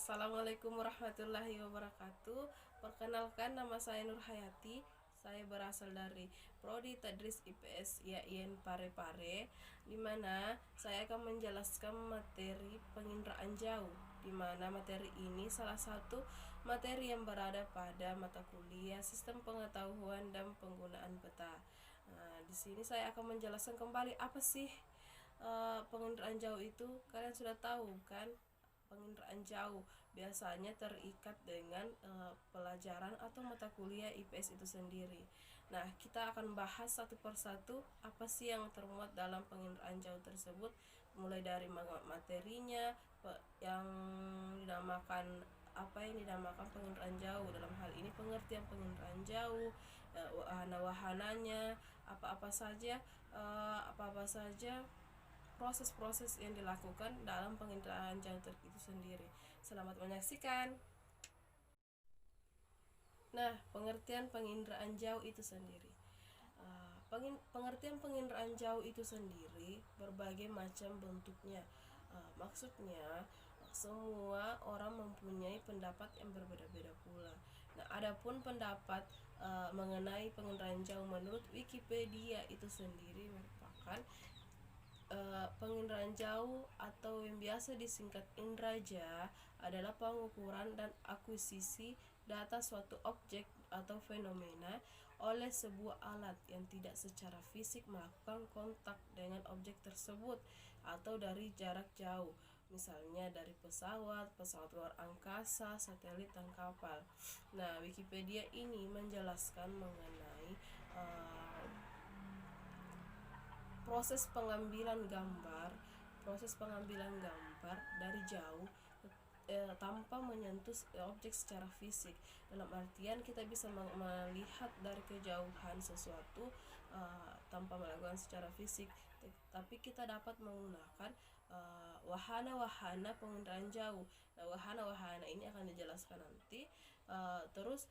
Assalamualaikum warahmatullahi wabarakatuh. Perkenalkan, nama saya Nur Hayati. Saya berasal dari Prodi Tadris IPS IAIN Parepare, di mana saya akan menjelaskan materi penginderaan jauh, di mana materi ini salah satu materi yang berada pada mata kuliah Sistem Pengetahuan dan Penggunaan Peta. Nah, di sini saya akan menjelaskan kembali apa sih penginderaan jauh itu. Kalian sudah tahu kan? Penginderaan jauh biasanya terikat dengan pelajaran atau mata kuliah IPS itu sendiri. Nah, kita akan bahas satu persatu apa sih yang termuat dalam penginderaan jauh tersebut, mulai dari materinya, yang dinamakan penginderaan jauh. Dalam hal ini pengertian penginderaan jauh, wahana-wahananya, apa-apa saja proses-proses yang dilakukan dalam penginderaan jauh itu sendiri. Selamat menyaksikan. Nah, pengertian penginderaan jauh itu sendiri. Pengertian penginderaan jauh itu sendiri berbagai macam bentuknya. Maksudnya semua orang mempunyai pendapat yang berbeda-beda pula. Nah, adapun pendapat mengenai penginderaan jauh menurut Wikipedia itu sendiri merupakan penginderaan jauh atau yang biasa disingkat inderaja adalah pengukuran dan akuisisi data suatu objek atau fenomena oleh sebuah alat yang tidak secara fisik melakukan kontak dengan objek tersebut atau dari jarak jauh, misalnya dari pesawat luar angkasa, satelit, dan kapal. Nah, Wikipedia ini menjelaskan mengenai proses pengambilan gambar dari jauh tanpa menyentuh objek secara fisik. Dalam artian kita bisa melihat dari kejauhan sesuatu tanpa melakukan secara fisik, tapi kita dapat menggunakan wahana-wahana penginderaan jauh. Nah, wahana-wahana ini akan dijelaskan nanti. Terus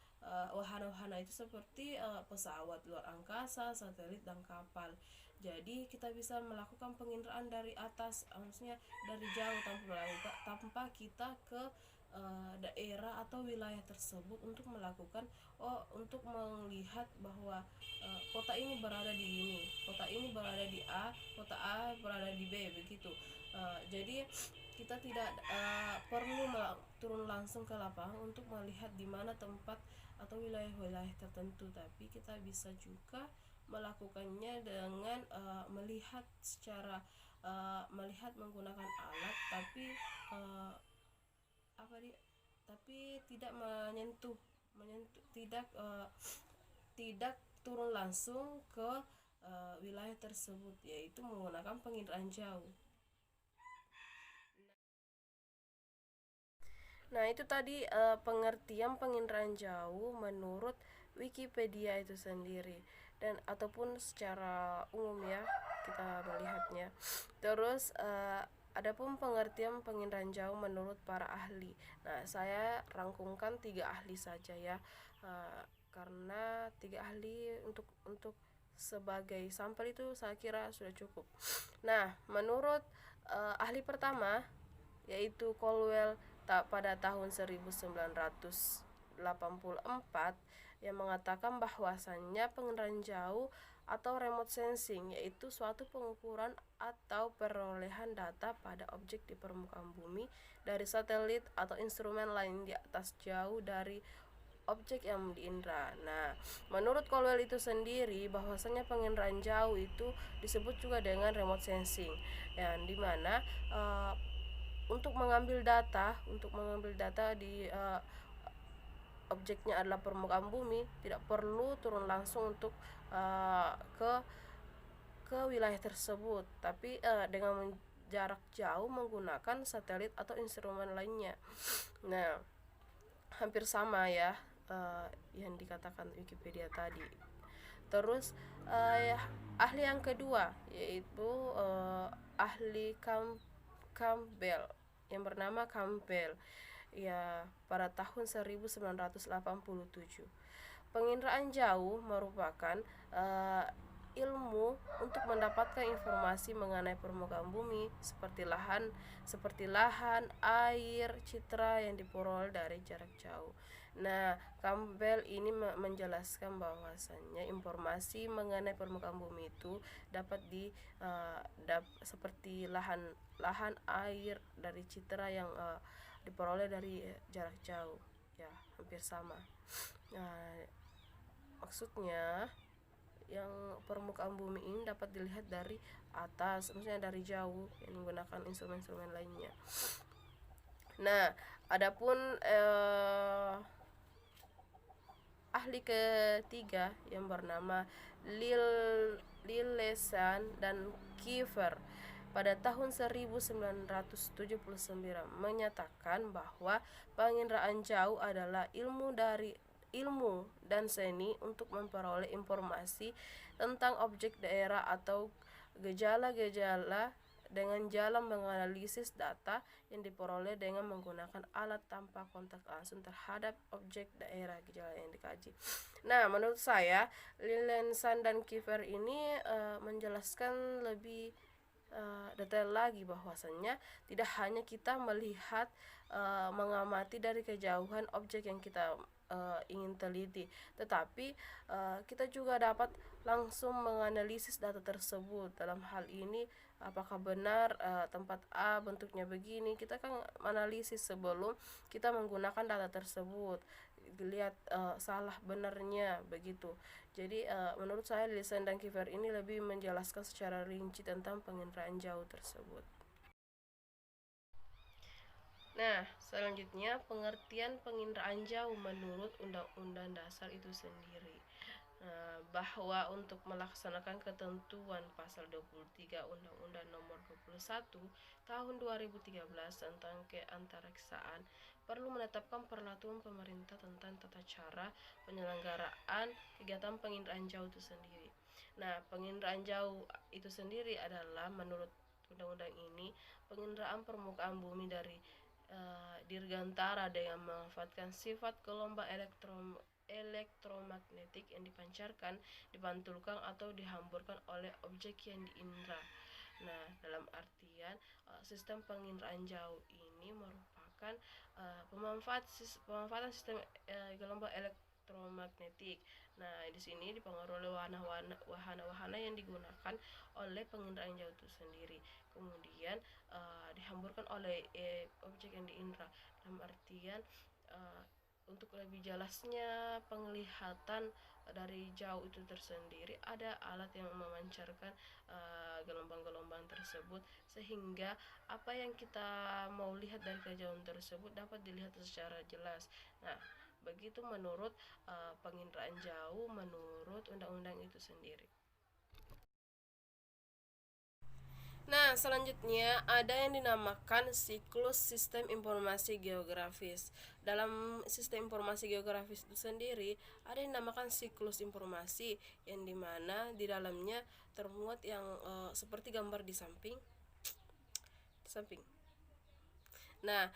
wahana-wahana itu seperti pesawat luar angkasa, satelit, dan kapal. Jadi kita bisa melakukan penginderaan dari atas, maksudnya dari jauh tanpa kita ke daerah atau wilayah tersebut untuk melihat bahwa kota ini berada di ini, kota ini berada di A, kota A berada di B, begitu. Jadi kita tidak perlu turun langsung ke lapangan untuk melihat di mana tempat atau wilayah-wilayah tertentu, tapi kita bisa juga melakukannya dengan melihat menggunakan alat, tapi tidak menyentuh tidak turun langsung ke wilayah tersebut, yaitu menggunakan penginderaan jauh. Nah, itu tadi pengertian penginderaan jauh menurut Wikipedia itu sendiri, dan ataupun secara umum ya kita melihatnya. Terus adapun pengertian penginderaan jauh menurut para ahli. Nah, saya rangkumkan 3 ahli saja ya, karena 3 ahli untuk sebagai sampel itu saya kira sudah cukup. Nah, menurut ahli pertama yaitu Colwell pada tahun 1984, yang mengatakan bahwasannya penginderaan jauh atau remote sensing yaitu suatu pengukuran atau perolehan data pada objek di permukaan bumi dari satelit atau instrumen lain di atas jauh dari objek yang diindra. Nah, menurut Colwell itu sendiri bahwasanya penginderaan jauh itu disebut juga dengan remote sensing, yang dimana untuk mengambil data di objeknya adalah permukaan bumi, tidak perlu turun langsung untuk ke wilayah tersebut, tapi dengan jarak jauh menggunakan satelit atau instrumen lainnya. Nah, hampir sama ya yang dikatakan Wikipedia tadi. Terus ahli yang kedua yaitu ahli Campbell, yang bernama Campbell ya, pada tahun 1987. Penginderaan jauh merupakan ilmu untuk mendapatkan informasi mengenai permukaan bumi seperti lahan, air, citra yang diperoleh dari jarak jauh. Nah, Campbell ini menjelaskan bahwasannya informasi mengenai permukaan bumi itu dapat seperti lahan, air dari citra yang diperoleh dari jarak jauh. Ya, hampir sama. Nah, maksudnya yang permukaan bumi ini dapat dilihat dari atas, maksudnya dari jauh, yang menggunakan instrumen-instrumen lainnya. Nah, adapun ahli ketiga yang bernama Lillesan dan Kiefer pada tahun 1979 menyatakan bahwa penginderaan jauh adalah ilmu dan seni untuk memperoleh informasi tentang objek daerah atau gejala-gejala dengan jalan menganalisis data yang diperoleh dengan menggunakan alat tanpa kontak langsung terhadap objek daerah gejala yang dikaji. Nah, menurut saya Lillensan dan Kiefer ini menjelaskan lebih detail lagi bahwasannya tidak hanya kita melihat mengamati dari kejauhan objek yang kita ingin teliti, tetapi kita juga dapat langsung menganalisis data tersebut. Dalam hal ini, apakah benar tempat A bentuknya begini, kita kan analisis sebelum kita menggunakan data tersebut, lihat salah benarnya begitu. Jadi menurut saya Lillensan dan Kiefer ini lebih menjelaskan secara rinci tentang penginderaan jauh tersebut. Nah, selanjutnya pengertian penginderaan jauh menurut Undang-Undang Dasar itu sendiri. Bahwa untuk melaksanakan ketentuan pasal 23 Undang-Undang Nomor 21 Tahun 2013 tentang keantaraksaan perlu menetapkan peraturan pemerintah tentang tata cara penyelenggaraan kegiatan penginderaan jauh itu sendiri. Nah, penginderaan jauh itu sendiri adalah menurut undang-undang ini penginderaan permukaan bumi dari dirgantara dengan memanfaatkan sifat gelombang elektromagnetik yang dipancarkan, dipantulkan atau dihamburkan oleh objek yang diindra. Nah, dalam artian sistem penginderaan jauh ini merupakan pemanfaatan sistem gelombang elektromagnetik. Nah, di sini dipengaruhi oleh wahana yang digunakan oleh penginderaan jauh itu sendiri. Kemudian dihamburkan oleh objek yang diindra. Dalam artian untuk lebih jelasnya penglihatan dari jauh itu tersendiri, ada alat yang memancarkan gelombang-gelombang tersebut sehingga apa yang kita mau lihat dari kejauhan tersebut dapat dilihat secara jelas. Nah, begitu menurut penginderaan jauh menurut undang-undang itu sendiri. Nah, selanjutnya ada yang dinamakan siklus sistem informasi geografis. Dalam sistem informasi geografis itu sendiri ada yang dinamakan siklus informasi, yang dimana di dalamnya termuat yang seperti gambar di samping. Nah,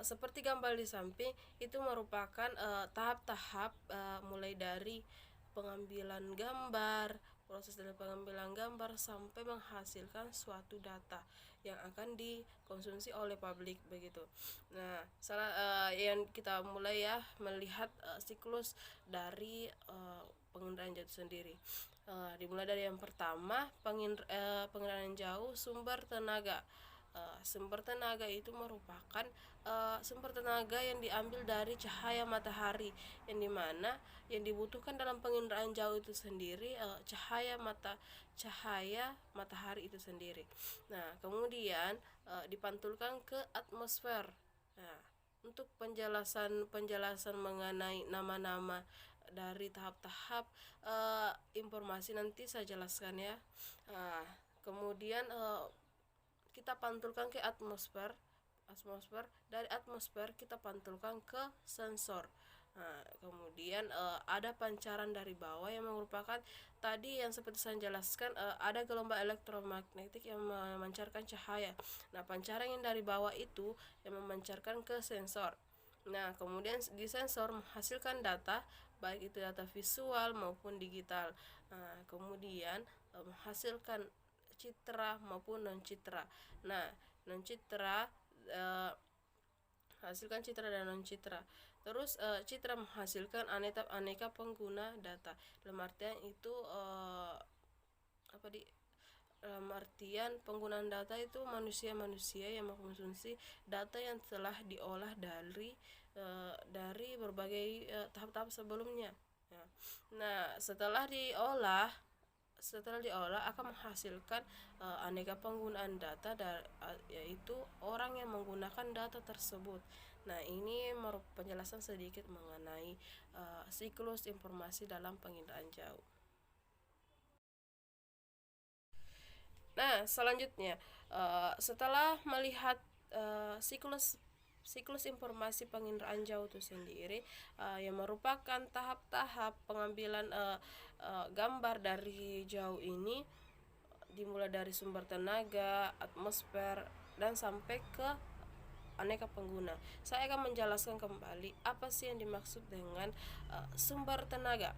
seperti gambar di samping itu merupakan tahap-tahap mulai dari pengambilan gambar, proses dari pengambilan gambar sampai menghasilkan suatu data yang akan dikonsumsi oleh publik begitu. Nah, yang kita mulai ya melihat siklus dari penginderaan jauh sendiri. Dimulai dari yang pertama, penginderaan jauh sumber tenaga. Sumber tenaga itu merupakan sumber tenaga yang diambil dari cahaya matahari, yang dimana yang dibutuhkan dalam penginderaan jauh itu sendiri cahaya matahari itu sendiri. Nah, kemudian dipantulkan ke atmosfer. Nah, untuk penjelasan mengenai nama-nama dari tahap-tahap informasi nanti saya jelaskan ya. Kemudian kita pantulkan ke atmosfer. Dari atmosfer kita pantulkan ke sensor. Nah, kemudian ada pancaran dari bawah yang merupakan tadi yang seperti saya jelaskan, ada gelombang elektromagnetik yang memancarkan cahaya. Nah, pancaran yang dari bawah itu yang memancarkan ke sensor. Nah, kemudian di sensor menghasilkan data, baik itu data visual maupun digital. Nah, kemudian menghasilkan citra maupun non citra. Nah, non citra hasilkan citra dan non citra. Terus citra menghasilkan aneka pengguna data. Dalam artian itu apa di dalam artian penggunaan data itu manusia-manusia yang mengkonsumsi data yang telah diolah dari berbagai tahap-tahap sebelumnya. Ya. Nah, setelah diolah akan menghasilkan aneka penggunaan data yaitu orang yang menggunakan data tersebut. Nah, ini penjelasan sedikit mengenai siklus informasi dalam penginderaan jauh. Nah, selanjutnya setelah melihat siklus informasi penginderaan jauh itu sendiri yang merupakan tahap-tahap pengambilan gambar dari jauh ini, dimulai dari sumber tenaga, atmosfer, dan sampai ke aneka pengguna. Saya akan menjelaskan kembali apa sih yang dimaksud dengan sumber tenaga.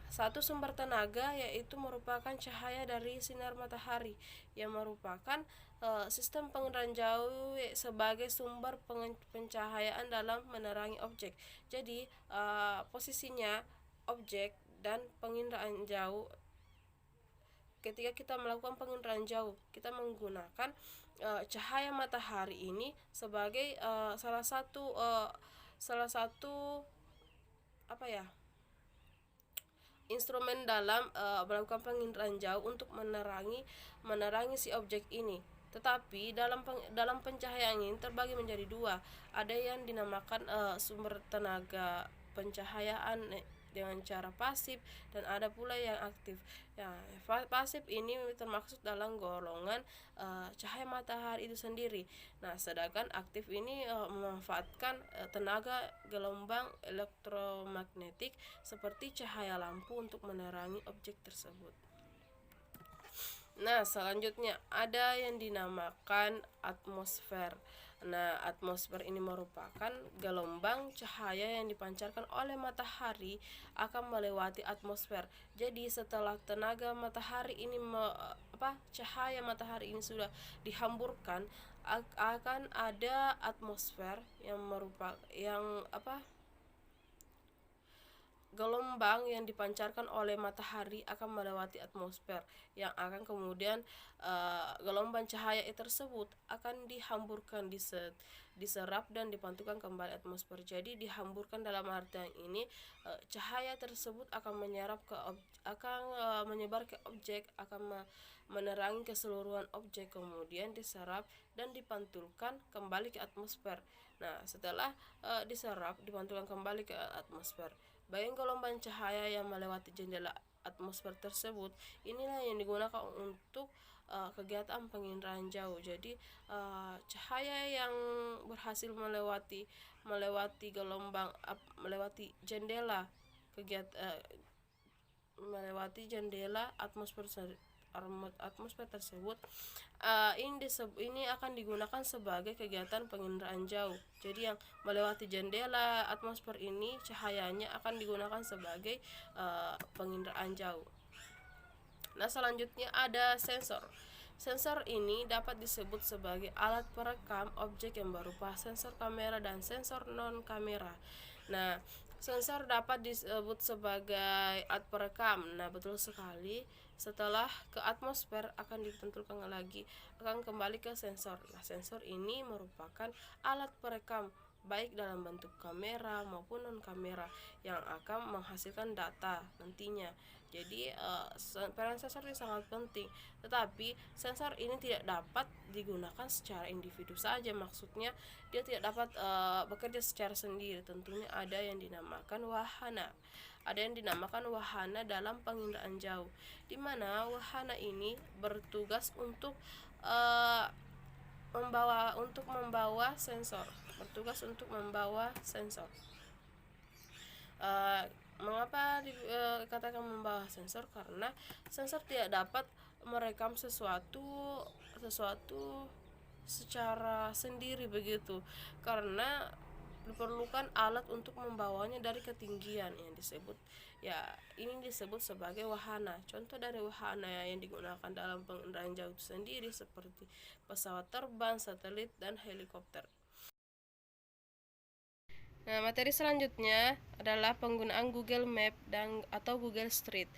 Satu sumber tenaga yaitu merupakan cahaya dari sinar matahari yang merupakan sistem penginderaan jauh sebagai sumber pencahayaan dalam menerangi objek. Jadi posisinya objek dan penginderaan jauh, ketika kita melakukan penginderaan jauh, kita menggunakan cahaya matahari ini sebagai salah satu apa ya, instrumen dalam melakukan penginderaan jauh untuk menerangi si objek ini. Tetapi dalam pencahayaan ini terbagi menjadi dua. Ada yang dinamakan sumber tenaga pencahayaan dengan cara pasif, dan ada pula yang aktif. Ya, pasif ini termasuk dalam golongan cahaya matahari itu sendiri. Nah, sedangkan aktif ini memanfaatkan tenaga gelombang elektromagnetik seperti cahaya lampu untuk menerangi objek tersebut. Nah, selanjutnya ada yang dinamakan atmosfer. Nah, atmosfer ini merupakan gelombang cahaya yang dipancarkan oleh matahari akan melewati atmosfer. Jadi setelah tenaga matahari ini cahaya matahari ini sudah dihamburkan, akan ada atmosfer yang gelombang yang dipancarkan oleh matahari akan melewati atmosfer, yang akan kemudian gelombang cahaya tersebut akan dihamburkan, diserap dan dipantulkan kembali atmosfer. Jadi dihamburkan dalam artian ini cahaya tersebut akan menyebar ke objek, akan menerangi keseluruhan objek, kemudian diserap dan dipantulkan kembali ke atmosfer. Nah, setelah diserap, dipantulkan kembali ke atmosfer, bagian gelombang cahaya yang melewati jendela atmosfer tersebut, inilah yang digunakan untuk kegiatan penginderaan jauh. Jadi cahaya yang berhasil melewati jendela atmosfer tersebut, ini akan digunakan sebagai kegiatan penginderaan jauh. Jadi yang melewati jendela atmosfer ini cahayanya akan digunakan sebagai penginderaan jauh. Nah, selanjutnya ada sensor. Sensor ini dapat disebut sebagai alat perekam objek yang berupa sensor kamera dan sensor non kamera. Nah, sensor dapat disebut sebagai alat perekam. Nah, betul sekali. Setelah ke atmosfer akan dipantulkan lagi, akan kembali ke sensor. Nah, sensor ini merupakan alat perekam baik dalam bentuk kamera maupun non kamera yang akan menghasilkan data nantinya. Jadi peran sensor ini sangat penting. Tetapi sensor ini tidak dapat digunakan secara individu saja. Maksudnya dia tidak dapat bekerja secara sendiri. Tentunya ada yang dinamakan wahana. Ada yang dinamakan wahana dalam penginderaan jauh, di mana wahana ini bertugas untuk membawa sensor. Mengapa dikatakan membawa sensor? Karena sensor tidak dapat merekam sesuatu secara sendiri begitu, karena diperlukan alat untuk membawanya dari ketinggian yang disebut ini disebut sebagai wahana. Contoh dari wahana yang digunakan dalam pengendaraan jauh itu sendiri seperti pesawat terbang, satelit, dan helikopter. Nah, materi selanjutnya adalah penggunaan Google Map atau Google Street.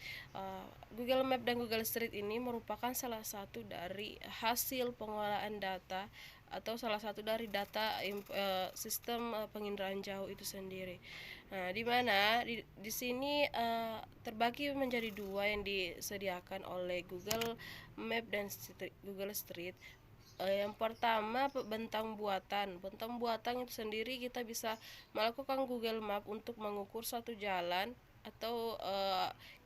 Google Map dan Google Street ini merupakan salah satu dari hasil pengolahan data atau salah satu dari data sistem penginderaan jauh itu sendiri. Nah, di mana di sini terbagi menjadi dua yang disediakan oleh Google Map dan Google Street. Yang pertama, bentang buatan. Bentang buatan itu sendiri kita bisa melakukan Google Map untuk mengukur suatu jalan atau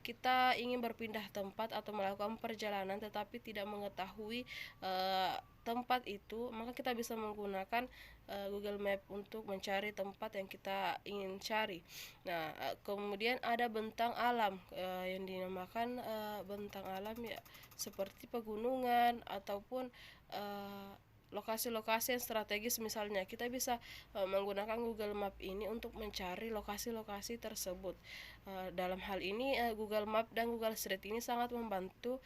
kita ingin berpindah tempat atau melakukan perjalanan tetapi tidak mengetahui tempat itu, maka kita bisa menggunakan Google Map untuk mencari tempat yang kita ingin cari. Nah, kemudian ada bentang alam yang dinamakan bentang alam, ya, seperti pegunungan ataupun lokasi-lokasi yang strategis. Misalnya kita bisa menggunakan Google Map ini untuk mencari lokasi-lokasi tersebut. Dalam hal ini Google Map dan Google Street ini sangat membantu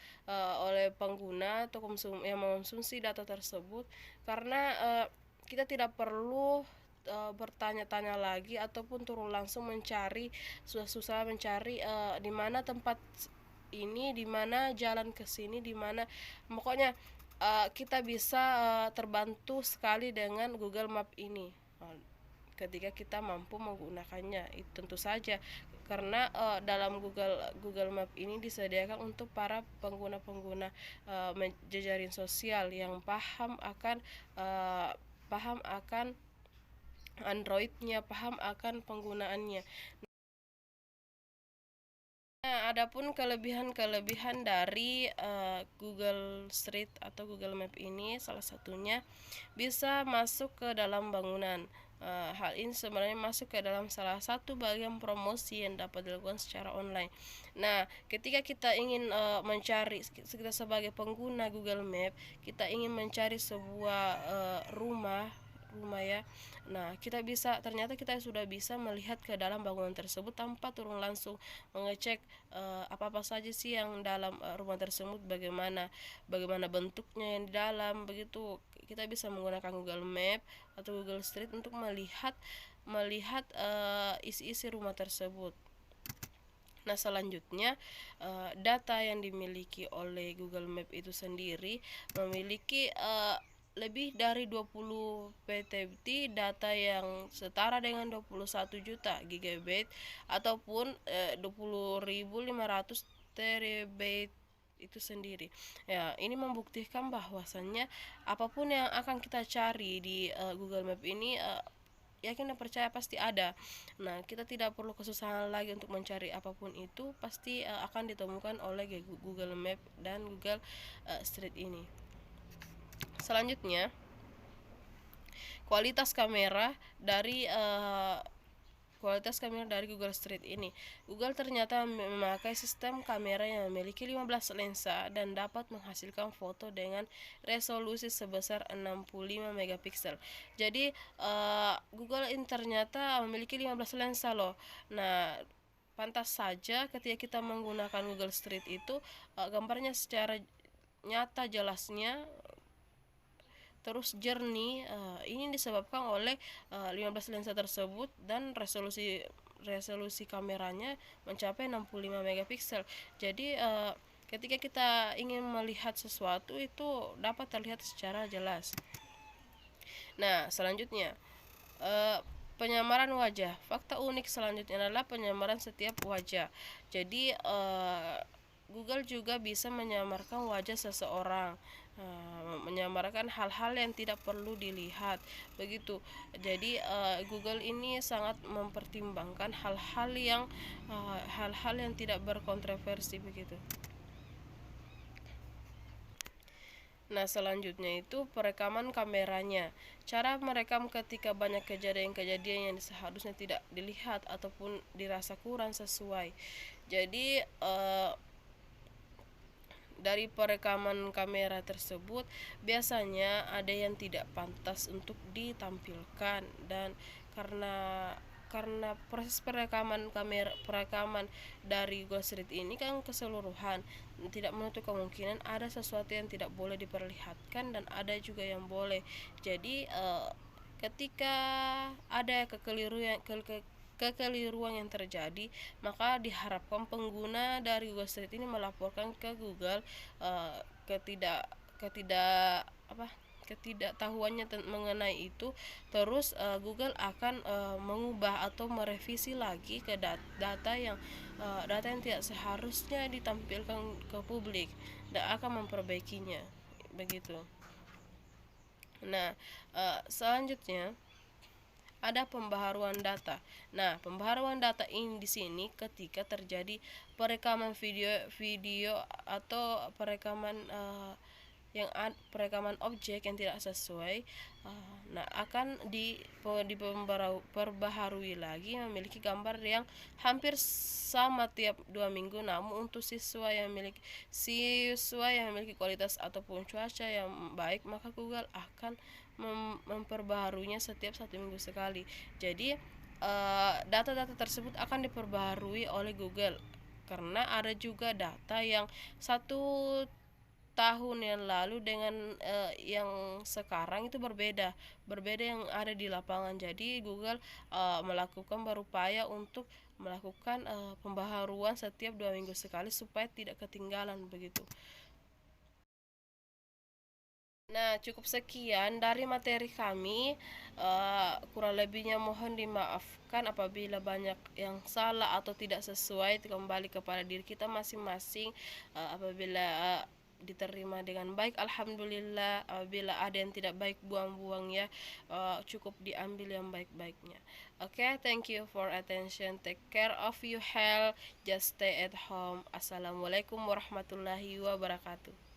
oleh pengguna atau yang mengonsumsi data tersebut, karena kita tidak perlu bertanya-tanya lagi ataupun turun langsung mencari, susah-susah mencari di mana tempat ini, di mana jalan ke sini, di mana, pokoknya kita bisa terbantu sekali dengan Google Map ini ketika kita mampu menggunakannya. Itu tentu saja karena dalam Google Map ini disediakan untuk para pengguna-pengguna jejaring sosial yang paham akan Androidnya, paham akan penggunaannya. Nah, adapun kelebihan-kelebihan dari Google Street atau Google Map ini, salah satunya bisa masuk ke dalam bangunan. Hal ini sebenarnya masuk ke dalam salah satu bagian promosi yang dapat dilakukan secara online. Nah, ketika kita ingin mencari, kita sebagai pengguna Google Map, kita ingin mencari sebuah rumah ya. Nah, ternyata kita sudah bisa melihat ke dalam bangunan tersebut tanpa turun langsung mengecek apa-apa saja sih yang dalam rumah tersebut, bagaimana bentuknya yang di dalam. Begitu kita bisa menggunakan Google Map atau Google Street untuk melihat isi-isi rumah tersebut. Nah, selanjutnya data yang dimiliki oleh Google Map itu sendiri memiliki lebih dari 20 PTBit data yang setara dengan 21 juta GB ataupun 20.500 terabyte itu sendiri. Ya, ini membuktikan bahwasannya apapun yang akan kita cari di Google Map ini yakin dan percaya pasti ada. Nah, kita tidak perlu kesusahan lagi untuk mencari apapun itu, pasti akan ditemukan oleh Google Map dan Google Street ini. Selanjutnya, kualitas kamera dari Google Street ini. Google ternyata memakai sistem kamera yang memiliki 15 lensa dan dapat menghasilkan foto dengan resolusi sebesar 65 megapiksel. Jadi Google ini ternyata memiliki 15 lensa loh. Nah, pantas saja ketika kita menggunakan Google Street itu gambarnya secara nyata, jelasnya, terus jernih. Ini disebabkan oleh 15 lensa tersebut dan resolusi kameranya mencapai 65 megapiksel. Jadi ketika kita ingin melihat sesuatu itu dapat terlihat secara jelas. Nah, selanjutnya penyamaran wajah. Fakta unik selanjutnya adalah penyamaran setiap wajah. Jadi Google juga bisa menyamarkan wajah seseorang, menyamarkan hal-hal yang tidak perlu dilihat. Begitu. Jadi Google ini sangat mempertimbangkan hal-hal yang tidak berkontroversi begitu. Nah, selanjutnya itu perekaman kameranya. Cara merekam ketika banyak kejadian-kejadian yang seharusnya tidak dilihat ataupun dirasa kurang sesuai. Jadi dari perekaman kamera tersebut biasanya ada yang tidak pantas untuk ditampilkan, dan karena proses perekaman dari Google Street ini kan keseluruhan, tidak menutup kemungkinan ada sesuatu yang tidak boleh diperlihatkan dan ada juga yang boleh. Jadi ketika ada kekeliruan yang terjadi, maka diharapkan pengguna dari Google Street ini melaporkan ke Google ketidaktahuannya mengenai itu. Terus Google akan mengubah atau merevisi lagi ke data yang tidak seharusnya ditampilkan ke publik dan akan memperbaikinya begitu. Nah, selanjutnya ada pembaharuan data. Nah, pembaharuan data ini di sini ketika terjadi perekaman video atau perekaman objek yang tidak sesuai, nah akan diperbaharui lagi memiliki gambar yang hampir sama tiap 2 minggu. Namun untuk siswa yang memiliki kualitas ataupun cuaca yang baik, maka Google akan memperbaharuinya setiap 1 minggu sekali. Jadi data-data tersebut akan diperbaharui oleh Google, karena ada juga data yang 1 tahun yang lalu dengan yang sekarang itu berbeda yang ada di lapangan. Jadi Google melakukan berupaya untuk melakukan pembaharuan setiap 2 minggu sekali supaya tidak ketinggalan begitu. Nah, cukup sekian dari materi kami. Kurang lebihnya mohon dimaafkan apabila banyak yang salah atau tidak sesuai. Kembali kepada diri kita masing-masing. Apabila diterima dengan baik, alhamdulillah. Apabila ada yang tidak baik, buang-buang ya. Cukup diambil yang baik-baiknya. Okay, thank you for attention. Take care of your health. Just stay at home. Assalamualaikum warahmatullahi wabarakatuh.